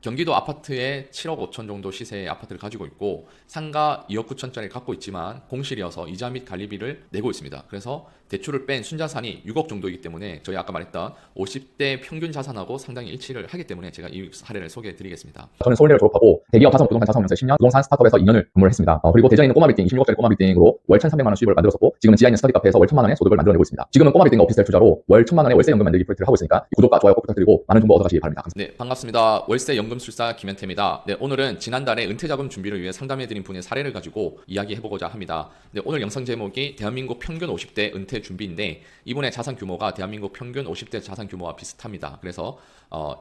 경기도 아파트에 7억 5천 정도 시세의 아파트를 가지고 있고 상가 2억 9천짜리 갖고 있지만 공실이어서 이자 및 관리비를 내고 있습니다. 그래서 대출을 뺀 순자산이 6억 정도이기 때문에 저희 아까 말했던 50대 평균 자산하고 상당히 일치를 하기 때문에 제가 이 사례를 소개해 드리겠습니다. 저는 서울대를 졸업하고 대기업 화성 부동산 자산운용사 10년, 부동산 스타트업에서 2년을 근무를 했습니다. 그리고 대전에 있는 꼬마빌딩 26억짜리 꼬마빌딩으로 월 1,300만 원 수입을 만들었었고 지금은 지하에 있는 스터디 카페에서 월 1,000만 원의 소득을 만들어내고 있습니다. 지금은 꼬마빌딩 오피스텔 투자로 월 1,000만 원의 월세 연금 만들기 프로젝트를 하고 있으니까 구독과 좋아요 꼭 부탁드리고 많은 정보 얻어가시기 바랍니다. 네, 반갑습니다. 월세 연금술사 김현태입니다. 네, 오늘은 지난달에 은퇴자금 준비를 위해 상담해드린 분의 사례를 가지고 이야기해보고자 합니다. 네, 오늘 영상 제목이 대한민국 평균 50대 은퇴 준비인데 이분의 자산 규모가 대한민국 평균 50대 자산 규모와 비슷합니다. 그래서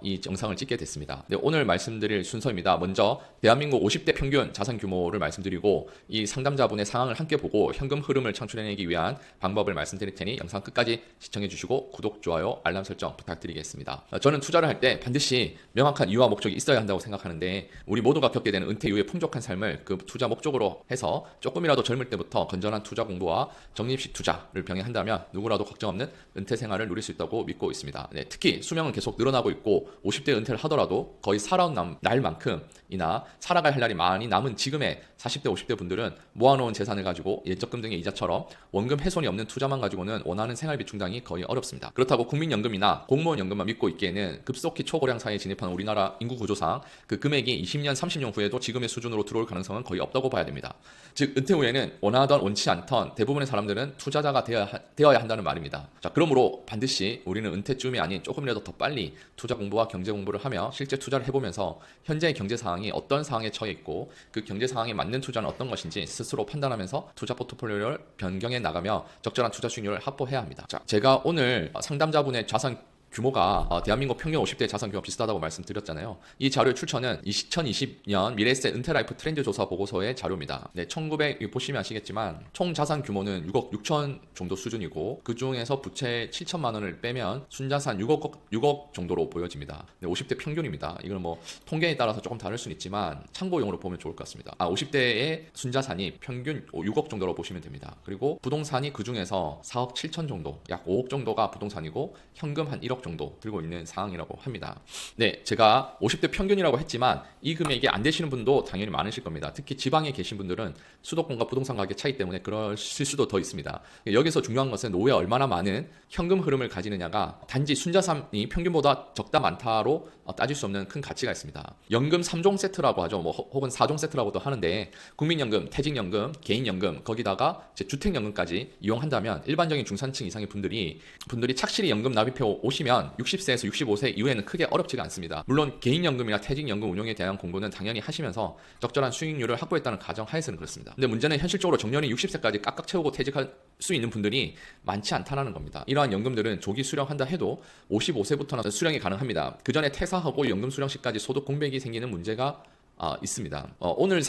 이 영상을 찍게 됐습니다. 네, 오늘 말씀드릴 순서입니다. 먼저 대한민국 50대 평균 자산 규모를 말씀드리고 이 상담자분의 상황을 함께 보고 현금 흐름을 창출해내기 위한 방법을 말씀드릴 테니 영상 끝까지 시청해주시고 구독, 좋아요, 알람 설정 부탁드리겠습니다. 저는 투자를 할 때 반드시 명확한 이유와 목적이 있어야 한다고 생각하는데 우리 모두가 겪게 되는 은퇴 이후의 풍족한 삶을 그 투자 목적으로 해서 조금이라도 젊을 때부터 건전한 투자 공부와 적립식 투자를 병행한다면 누구라도 걱정 없는 은퇴 생활을 누릴 수 있다고 믿고 있습니다. 네, 특히 수명은 계속 늘어나고 있고 50대 은퇴를 하더라도 거의 살아온 날만큼이나 살아갈 할 날이 많이 남은 지금의 40대 50대 분들은 모아놓은 재산을 가지고 예적금 등의 이자처럼 원금 훼손이 없는 투자만 가지고는 원하는 생활비 충당이 거의 어렵습니다. 그렇다고 국민연금이나 공무원 연금만 믿고 있기에는 급속히 초고령 사회에 진입하는 우리나라 인구 구조상 그 금액이 20년 30년 후에도 지금의 수준으로 들어올 가능성은 거의 없다고 봐야 됩니다. 즉 은퇴 후에는 원하던 원치 않던 대부분의 사람들은 투자자가 되어야 한다는 말입니다. 자, 그러므로 반드시 우리는 은퇴쯤이 아닌 조금이라도 더 빨리 투자 공부와 경제 공부를 하며 실제 투자를 해보면서 현재의 경제 상황이 어떤 상황에 처해 있고 그 경제 상황에 맞는 투자는 어떤 것인지 스스로 판단하면서 투자 포트폴리오를 변경해 나가며 적절한 투자 수익률을 확보해야 합니다. 자, 제가 오늘 상담자분의 자산 규모가 대한민국 평균 50대 자산 규모 비슷하다고 말씀드렸잖아요. 이 자료의 출처는 2020년 미래에셋 은퇴라이프 트렌드 조사 보고서의 자료입니다. 네, 1900 보시면 아시겠지만 총 자산 규모는 6억 6천 정도 수준이고 그 중에서 부채 7천만 원을 빼면 순자산 6억 정도로 보여집니다. 네, 50대 평균입니다. 이건 뭐 통계에 따라서 조금 다를 수는 있지만 참고용으로 보면 좋을 것 같습니다. 50대의 순자산이 평균 6억 정도로 보시면 됩니다. 그리고 부동산이 그 중에서 4억 7천 정도, 약 5억 정도가 부동산이고 현금 한 1억 정도 들고 있는 상황이라고 합니다. 네, 제가 50대 평균이라고 했지만 이 금액이 안 되시는 분도 당연히 많으실 겁니다. 특히 지방에 계신 분들은 수도권과 부동산 가격 차이 때문에 그러실 수도 더 있습니다. 여기서 중요한 것은 노후에 얼마나 많은 현금 흐름을 가지느냐가 단지 순자산이 평균보다 적다 많다로 따질 수 없는 큰 가치가 있습니다. 연금 3종 세트라고 하죠. 뭐 혹은 4종 세트라고도 하는데 국민연금, 퇴직연금, 개인연금 거기다가 주택연금까지 이용한다면 일반적인 중산층 이상의 분들이 착실히 연금 납입해 오시면 60세에서 65세 이후에는 크게 어렵지가 않습니다. 물론 개인연금이나 퇴직연금 운용에 대한 공부는 당연히 하시면서 적절한 수익률을 확보했다는 가정하에서는 그렇습니다. 근데 문제는 현실적으로 정년이 60세까지 깍깍 채우고 퇴직할 수 있는 분들이 많지 않다는 겁니다. 이러한 연금들은 조기 수령한다 해도 55세부터는 수령이 가능합니다. 그 전에 퇴사하고 연금 수령 시까지 소득 공백이 생기는 문제가 있습니다. 오늘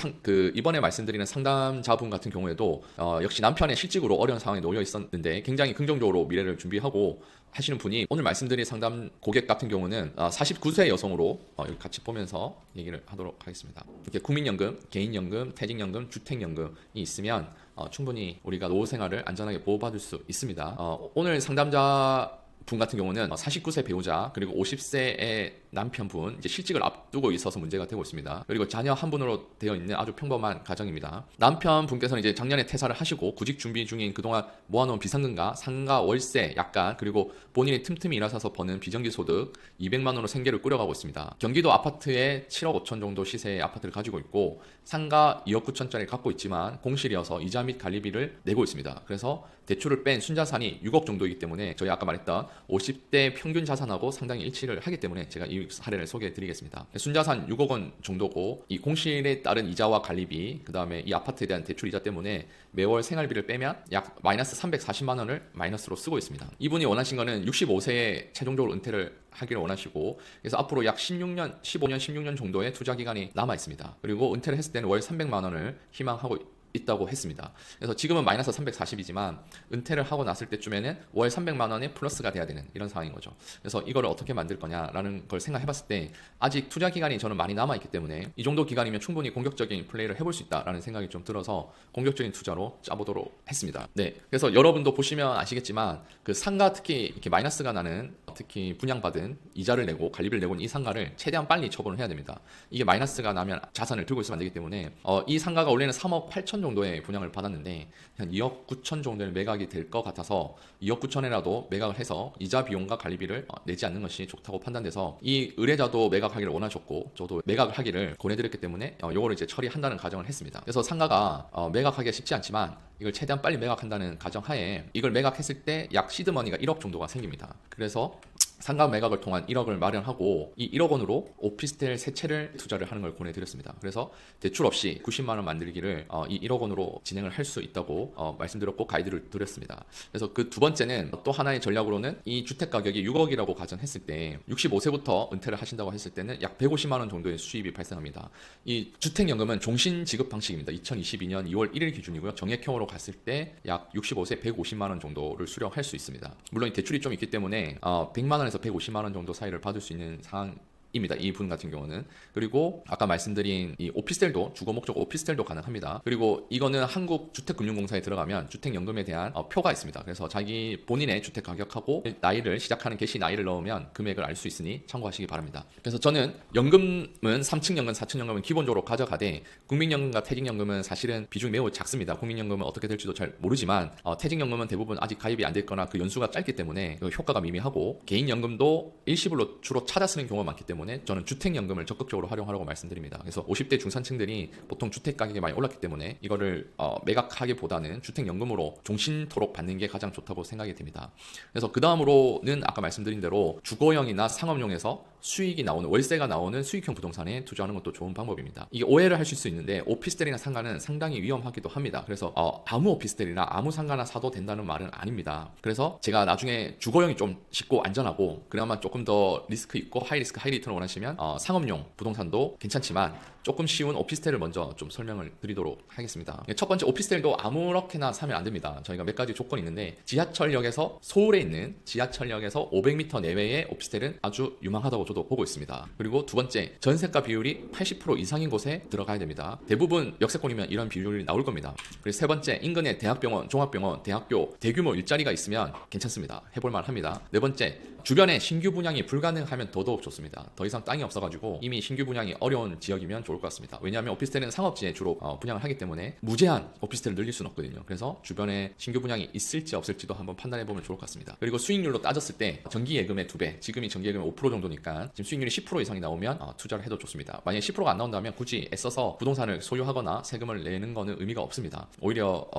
이번에 말씀드리는 상담자분 같은 경우에도 역시 남편의 실직으로 어려운 상황에 놓여 있었는데 굉장히 긍정적으로 미래를 준비하고 하시는 분이 오늘 말씀드린 상담 고객 같은 경우는 49세 여성으로 같이 보면서 얘기를 하도록 하겠습니다. 이렇게 국민연금, 개인연금, 퇴직연금, 주택연금이 있으면 충분히 우리가 노후 생활을 안전하게 보호받을 수 있습니다. 오늘 상담자 분 같은 경우는 49세 배우자 그리고 50세의 남편분 이제 실직을 앞두고 있어서 문제가 되고 있습니다. 그리고 자녀 한 분으로 되어 있는 아주 평범한 가정입니다. 남편분께서는 이제 작년에 퇴사를 하시고 구직 준비 중인 그동안 모아놓은 비상금과 상가 월세 약간 그리고 본인이 틈틈이 일하셔서 버는 비정기 소득 200만 원으로 생계를 꾸려가고 있습니다. 경기도 아파트에 7억 5천 정도 시세의 아파트를 가지고 있고 상가 2억 9천짜리 갖고 있지만 공실이어서 이자 및 관리비를 내고 있습니다. 그래서 대출을 뺀 순자산이 6억 정도이기 때문에 저희 아까 말했던 50대 평균 자산하고 상당히 일치를 하기 때문에 제가 이 사례를 소개해 드리겠습니다. 순자산 6억 원 정도고 이 공실에 따른 이자와 관리비 그 다음에 이 아파트에 대한 대출 이자 때문에 매월 생활비를 빼면 약 마이너스 340만 원을 마이너스로 쓰고 있습니다. 이분이 원하신 거는 65세에 최종적으로 은퇴를 하기를 원하시고 그래서 앞으로 약 15년 16년 정도의 투자 기간이 남아 있습니다. 그리고 은퇴를 했을 때는 월 300만 원을 희망하고 있다고 했습니다. 그래서 지금은 마이너스 340이지만 은퇴를 하고 났을 때쯤에는 월 300만 원의 플러스가 돼야 되는 이런 상황인 거죠. 그래서 이걸 어떻게 만들 거냐라는 걸 생각해 봤을 때 아직 투자 기간이 저는 많이 남아 있기 때문에 이 정도 기간이면 충분히 공격적인 플레이를 해볼 수 있다라는 생각이 좀 들어서 공격적인 투자로 짜보도록 했습니다. 네, 그래서 여러분도 보시면 아시겠지만 그 상가 특히 이렇게 마이너스가 나는 특히 분양받은 이자를 내고 관리비를 내고 있는 이 상가를 최대한 빨리 처분을 해야 됩니다. 이게 마이너스가 나면 자산을 들고 있으면 안 되기 때문에 이 상가가 원래는 3억 8천 정도의 분양을 받았는데 한 2억 9천 정도의 매각이 될 것 같아서 2억 9천에라도 매각을 해서 이자 비용과 관리비를 내지 않는 것이 좋다고 판단돼서 이 의뢰자도 매각하기를 원하셨고 저도 매각을 하기를 권해드렸기 때문에 요거를 이제 처리한다는 가정을 했습니다. 그래서 상가가 매각하기가 쉽지 않지만 이걸 최대한 빨리 매각한다는 가정하에 이걸 매각했을 때 약 시드머니가 1억 정도가 생깁니다. 그래서 상가 매각을 통한 1억을 마련하고 이 1억 원으로 오피스텔 세 채를 투자를 하는 걸 권해드렸습니다. 그래서 대출 없이 90만 원 만들기를 이 1억 원으로 진행을 할 수 있다고 말씀드렸고 가이드를 드렸습니다. 그래서 그 두 번째는 또 하나의 전략으로는 이 주택 가격이 6억이라고 가정했을 때 65세부터 은퇴를 하신다고 했을 때는 약 150만 원 정도의 수입이 발생합니다. 이 주택연금은 종신 지급 방식입니다. 2022년 2월 1일 기준이고요. 정액형으로 갔을 때 약 65세 150만 원 정도를 수령할 수 있습니다. 물론 대출이 좀 있기 때문에 100만 원에서 150만 원 정도 사이를 받을 수 있는 상황입니다. 이 분 같은 경우는. 그리고 아까 말씀드린 이 오피스텔도 주거 목적 오피스텔도 가능합니다. 그리고 이거는 한국주택금융공사에 들어가면 주택연금에 대한 표가 있습니다. 그래서 자기 본인의 주택 가격하고 나이를 시작하는 개시 나이를 넣으면 금액을 알 수 있으니 참고하시기 바랍니다. 그래서 저는 연금은 3층 연금, 4층 연금은 기본적으로 가져가되 국민연금과 퇴직연금은 사실은 비중이 매우 작습니다. 국민연금은 어떻게 될지도 잘 모르지만 퇴직연금은 대부분 아직 가입이 안 됐거나 그 연수가 짧기 때문에 그 효과가 미미하고 개인연금도 일시불로 주로 찾아 쓰는 경우가 많기 때문에 저는 주택연금을 적극적으로 활용하라고 말씀드립니다. 그래서 50대 중산층들이 보통 주택 가격이 많이 올랐기 때문에 이거를 매각하기보다는 주택연금으로 종신토록 받는 게 가장 좋다고 생각이 됩니다. 그래서 그 다음으로는 아까 말씀드린 대로 주거용이나 상업용에서 수익이 나오는 월세가 나오는 수익형 부동산에 투자하는 것도 좋은 방법입니다. 이게 오해를 하실 수 있는데 오피스텔이나 상가는 상당히 위험하기도 합니다. 그래서 아무 오피스텔이나 아무 상가나 사도 된다는 말은 아닙니다. 그래서 제가 나중에 주거용이 좀 쉽고 안전하고 그나마 조금 더 리스크 있고 하이 리스크 하이 리턴을 원하시면 상업용 부동산도 괜찮지만 조금 쉬운 오피스텔을 먼저 좀 설명을 드리도록 하겠습니다. 첫 번째, 오피스텔도 아무렇게나 사면 안 됩니다. 저희가 몇 가지 조건이 있는데 지하철역에서 서울에 있는 지하철역에서 500m 내외의 오피스텔은 아주 유망하다고 저도 보고 있습니다. 그리고 두 번째, 전세가 비율이 80% 이상인 곳에 들어가야 됩니다. 대부분 역세권이면 이런 비율이 나올 겁니다. 그리고 세 번째, 인근에 대학병원, 종합병원, 대학교, 대규모 일자리가 있으면 괜찮습니다. 해볼만 합니다. 네 번째, 주변에 신규 분양이 불가능하면 더더욱 좋습니다. 더 이상 땅이 없어가지고 이미 신규 분양이 어려운 지역이면 좋을 것 같습니다. 왜냐하면 오피스텔은 상업지에 주로 분양을 하기 때문에 무제한 오피스텔을 늘릴 수는 없거든요. 그래서 주변에 신규 분양이 있을지 없을지도 한번 판단해보면 좋을 것 같습니다. 그리고 수익률로 따졌을 때 전기예금의 2배, 지금이 전기예금의 5% 정도니까 지금 수익률이 10% 이상이 나오면 투자를 해도 좋습니다. 만약에 10%가 안 나온다면 굳이 애써서 부동산을 소유하거나 세금을 내는 거는 의미가 없습니다. 오히려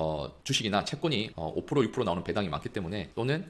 주식이나 채권이 5% 6% 나오는 배당이 많기 때문에 또는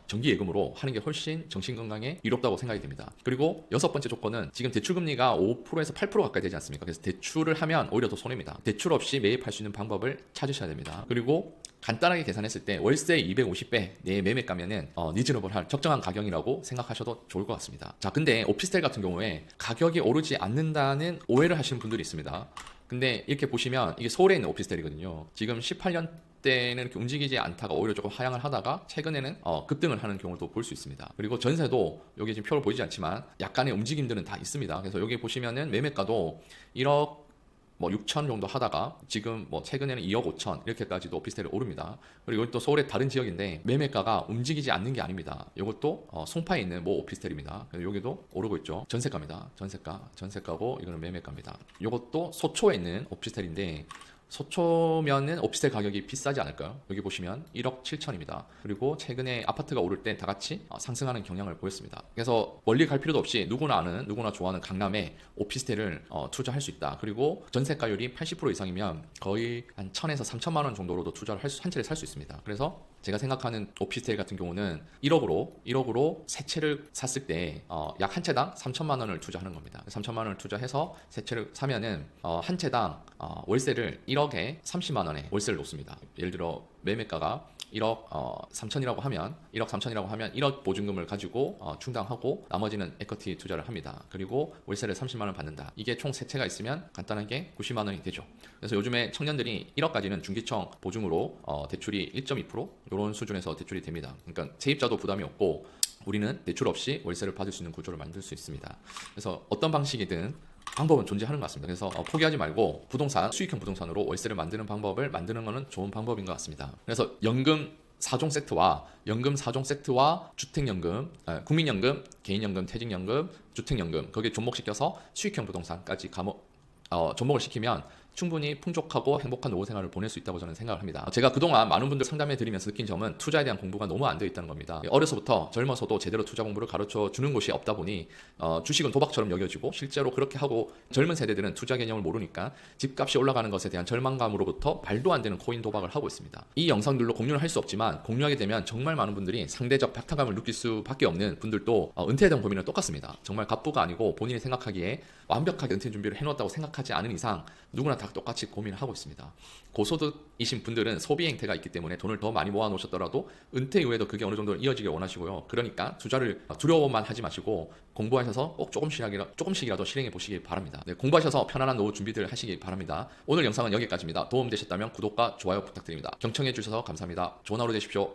전기예금으로 하는 게 훨씬 정신건강에 이롭다고 생각이 됩니다. 그리고 여섯 번째 조건은 지금 대출금리가 5%에서 8% 가까이 되지 않습니까? 그래서 대출을 하면 오히려 더 손해입니다. 대출 없이 매입할 수 있는 방법을 찾으셔야 됩니다. 그리고 간단하게 계산했을 때 월세 250배 내 매매가면은 리즈너블한 적정한 가격이라고 생각하셔도 좋을 것 같습니다. 자, 근데 오피스텔 같은 경우에 가격이 오르지 않는다는 오해를 하시는 분들이 있습니다. 근데 이렇게 보시면 이게 서울에 있는 오피스텔이거든요. 지금 18년 때는 이렇게 움직이지 않다가 오히려 조금 하향을 하다가 최근에는 급등을 하는 경우도 볼 수 있습니다. 그리고 전세도 여기 지금 표를 보이지 않지만 약간의 움직임들은 다 있습니다. 그래서 여기 보시면은 매매가도 1억 6천 정도 하다가 지금 최근에는 2억 5천 이렇게까지도 오피스텔이 오릅니다. 그리고 이건 또 서울의 다른 지역인데 매매가가 움직이지 않는 게 아닙니다. 이것도 송파에 있는 모 오피스텔입니다. 여기도 오르고 있죠. 전세가입니다. 전세가고 이거는 매매가입니다. 이것도 소초에 있는 오피스텔인데 소초면은 오피스텔 가격이 비싸지 않을까요? 여기 보시면 1억 7천입니다. 그리고 최근에 아파트가 오를 때 다 같이 상승하는 경향을 보였습니다. 그래서 멀리 갈 필요도 없이 누구나 아는, 누구나 좋아하는 강남에 오피스텔을 투자할 수 있다. 그리고 전세가율이 80% 이상이면 거의 한 1,000에서 3천만 원 정도로도 투자를 한 채를 살 수 있습니다. 그래서 제가 생각하는 오피스텔 같은 경우는 1억으로 세 채를 샀을 때 약 한 채당 3천만 원을 투자하는 겁니다. 3천만 원을 투자해서 세 채를 사면은 한 채당 월세를 1억에 30만 원에 월세를 놓습니다. 예를 들어 매매가가 1억 3천이라고 하면 1억 보증금을 가지고 충당하고 나머지는 에쿼티 투자를 합니다. 그리고 월세를 30만 원 받는다. 이게 총 세 채가 있으면 간단하게 90만 원이 되죠. 그래서 요즘에 청년들이 1억까지는 중기청 보증으로 대출이 1.2% 이런 수준에서 대출이 됩니다. 그러니까 세입자도 부담이 없고 우리는 대출 없이 월세를 받을 수 있는 구조를 만들 수 있습니다. 그래서 어떤 방식이든 방법은 존재하는 것 같습니다. 그래서 포기하지 말고 부동산, 수익형 부동산으로 월세를 만드는 방법을 만드는 것은 좋은 방법인 것 같습니다. 그래서 연금 4종 세트와 연금 4종 세트와 주택연금, 국민연금, 개인연금, 퇴직연금, 주택연금 거기에 접목시켜서 수익형 부동산까지 접목을 시키면 충분히 풍족하고 행복한 노후 생활을 보낼 수 있다고 저는 생각을 합니다. 제가 그동안 많은 분들 상담해 드리면서 느낀 점은 투자에 대한 공부가 너무 안 되어 있다는 겁니다. 어려서부터 젊어서도 제대로 투자 공부를 가르쳐 주는 곳이 없다 보니 주식은 도박처럼 여겨지고 실제로 그렇게 하고 젊은 세대들은 투자 개념을 모르니까 집값이 올라가는 것에 대한 절망감으로부터 말도 안 되는 코인 도박을 하고 있습니다. 이 영상들로 공유를 할 수 없지만 공유하게 되면 정말 많은 분들이 상대적 박탈감을 느낄 수밖에 없는 분들도 은퇴에 대한 고민은 똑같습니다. 정말 갑부가 아니고 본인이 생각하기에 완벽하게 은퇴 준비를 해놓았다고 생각하지 않은 이상 누구나 다 똑같이 고민을 하고 있습니다. 고소득이신 분들은 소비 행태가 있기 때문에 돈을 더 많이 모아 놓으셨더라도 은퇴 이후에도 그게 어느 정도 이어지길 원하시고요. 그러니까 투자를 두려워만 하지 마시고 공부하셔서 꼭 조금씩이라도 실행해 보시기 바랍니다. 네, 공부하셔서 편안한 노후 준비들 하시기 바랍니다. 오늘 영상은 여기까지입니다. 도움되셨다면 구독과 좋아요 부탁드립니다. 경청해 주셔서 감사합니다. 좋은 하루 되십시오.